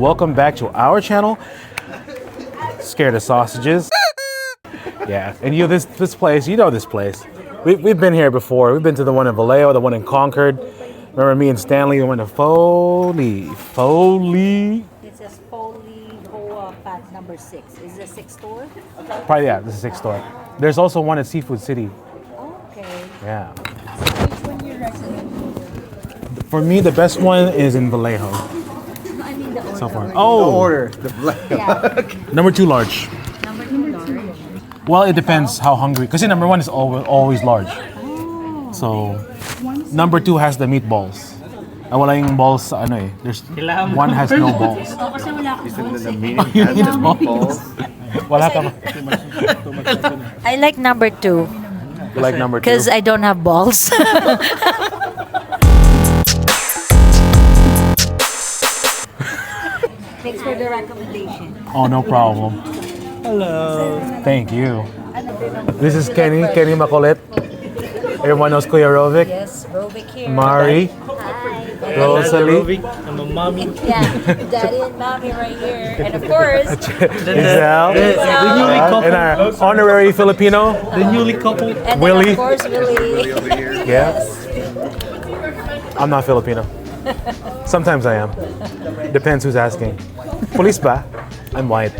welcome back to our channel. Scared of sausages. Yeah, and this place, you know this place. We've been here before. We've been to the one in Vallejo, the one in Concord. Remember me and Stanley went to Pho Lee. It says Pho Lee Hoa Phat number 6. Is it a 6th store? Probably, yeah, this is 6th store. There's also one at Seafood City. Okay. Yeah. Which one you recommend? For me, the best one is in Vallejo. No, I mean the order. So far. The Oh, order. Yeah. number 2 large. Number 2 large. Well, it depends how hungry. Because number 1 is always large. Oh. So, number 2 has the meatballs. Wala yung balls sa ano eh. There's one has no balls. Oh, kasi wala akong balls The eh. medium has the meatballs. Wala ka ba? I like number 2 You like number 2? because I don't have balls. Thanks for the recommendation. Oh, no problem. Hello. Thank you. This is Kenny Makolet. Everyone knows Kuya Rovic. Yes, Rovic here. Mari, Hi. Rosalie, I'm a mommy. Yeah, daddy and mommy right here. And of course, Giselle, The newly couple. and our honorary Filipino, The newly couple. and then Willie. of course, Willie. Over here. Yeah. I'm not Filipino. Sometimes I am. Depends who's asking. Police ba? I'm white.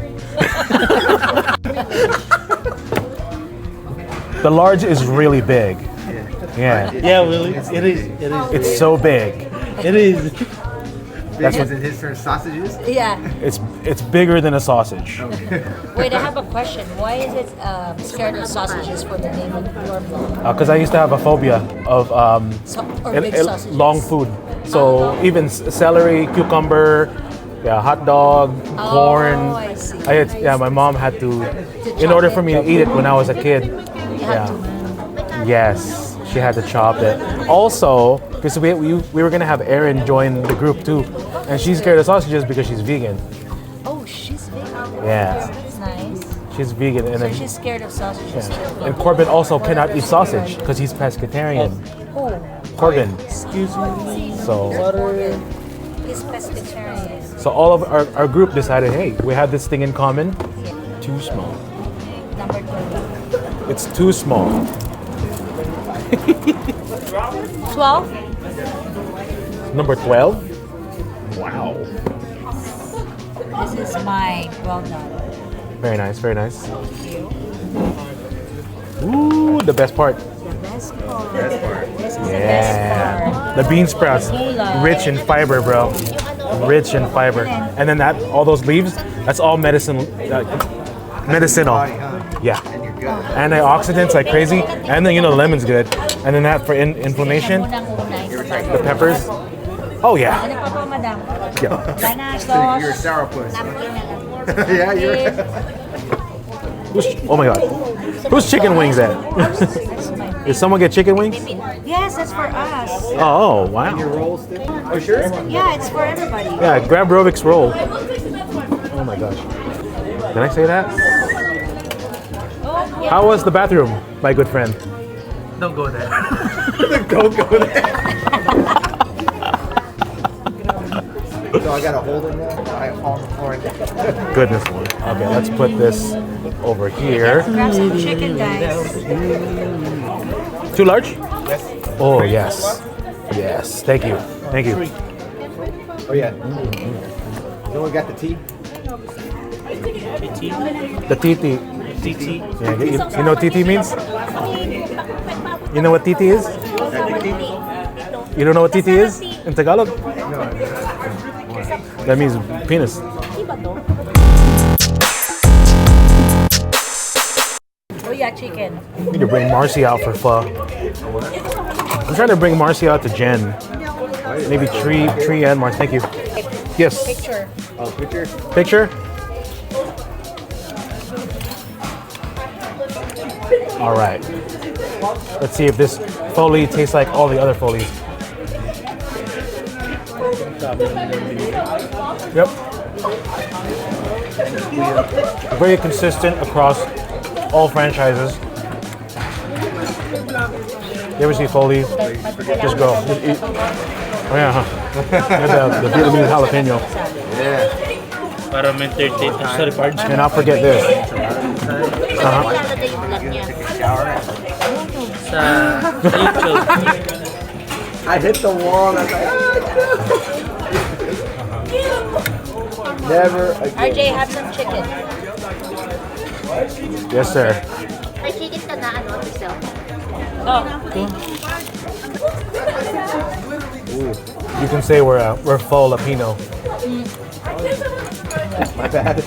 The large is really big. Yeah. Yeah, Willie. It is. It is. It's so big. It is. That's Is what, it his turn sausages? Yeah. it's bigger than a sausage. Wait, I have a question. Why is it scared of sausages for the name of your blog? Because I used to have a phobia of Big sausages. long food. So even celery, cucumber, yeah, hot dog, corn. I see. My mom had to, in order for me to eat it when I was a kid. Yeah. Yes, she had to chop it. Also, because we were gonna have Erin join the group too, and she's scared of sausages because she's vegan. Oh, she's vegan. Yeah. That's nice. She's vegan, and So then she's scared of sausages too. and Corbin also cannot eat sausage because he's pescatarian. Oh, Corbin. Excuse me. So he's pescatarian. so all of our group decided, hey, we have this thing in common. Too small. Number 2. It's too small. 12? Number 12. Wow. This is mine. Well done. Very nice. Very nice. Thank you. Ooh, the best part. The best part. This is the best Yeah. part. The bean sprouts, rich in fiber, bro. Rich in fiber. And then all those leaves, that's all medicinal. Medicinal. Yeah. And you're good. Antioxidants like crazy. And then, the lemon's good. And then that for inflammation, the peppers. Oh, yeah. Ano pa po, madam? Yeah. Gana, You're a sauce. sourpuss. Napkin na lang. Yeah, you're. Oh, my God. Who's chicken wings at? Did someone get chicken wings? Yes, that's for us. Oh, wow. Roll stick. Oh, sure. Yeah, it's for everybody. Yeah, grab Rovic's roll. Oh, my gosh. Can I say that? How was the bathroom, my good friend? Don't go there. Don't go there. So I gotta hold it now. I on the floor. Goodness Lord. Okay, let's put this over here. Grab some chicken, guys. Too large? Yes. Oh, yes. Yes. Thank you. Thank you. Oh yeah. No one got the tea. The titi. TT. Yeah, you know what titi means? You know what titi is? You don't know what titi is in Tagalog? That means penis. Oh yeah, chicken. I need to bring Marcy out for pho. I'm trying to bring Marcy out to Jen. Maybe Tree and Marcy. Thank you. Yes. Picture. Oh, picture. Picture? All right. Let's see if this Pho Lee tastes like all the other Pho Lees. Yep. Very consistent across all franchises. You ever see Pho Lee? Just go. Just eat. Oh yeah, huh? The Vietnamese jalapeno. Yeah. Para ma-entertain tayo. Sorry, pardon. And not forget this. Uh-huh. Ilalagay yung vlog niya. Sa YouTube. I hit the wall and I was like, never again. RJ, have some chicken. Yes, sir. May chicken ka na ano to sell? No. You can say we're Pho-lipino. My bad.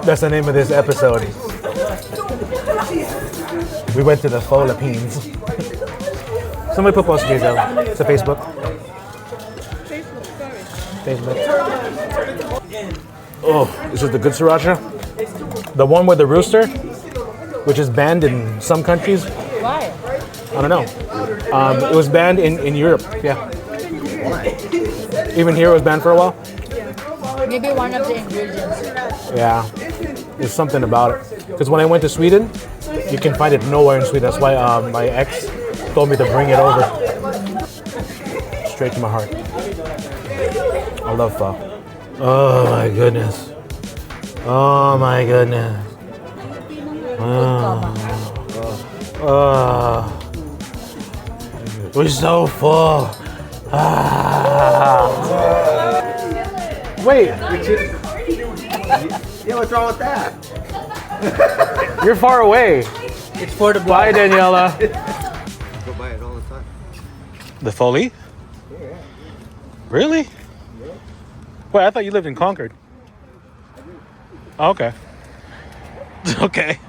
That's the name of this episode. We went to the Philippines. Somebody put post these out. It's a Facebook. Facebook. Oh, is it the good sriracha? The one with the rooster, which is banned in some countries. Why? I don't know. It was banned in Europe. Yeah. Even here it was banned for a while. Maybe one of the ingredients. Yeah. There's something about it. Because when I went to Sweden, you can find it nowhere in Sweden. That's why my ex told me to bring it over. Straight to my heart. I love pho. Oh my goodness. Oh my goodness. We're so full. Wait, Yeah, what's wrong with that? you're far away. It's for the Bye, Daniela. Go buy it all the time. The Pho Lee? Yeah. Really? Wait, I thought you lived in Concord. Oh, okay. Okay.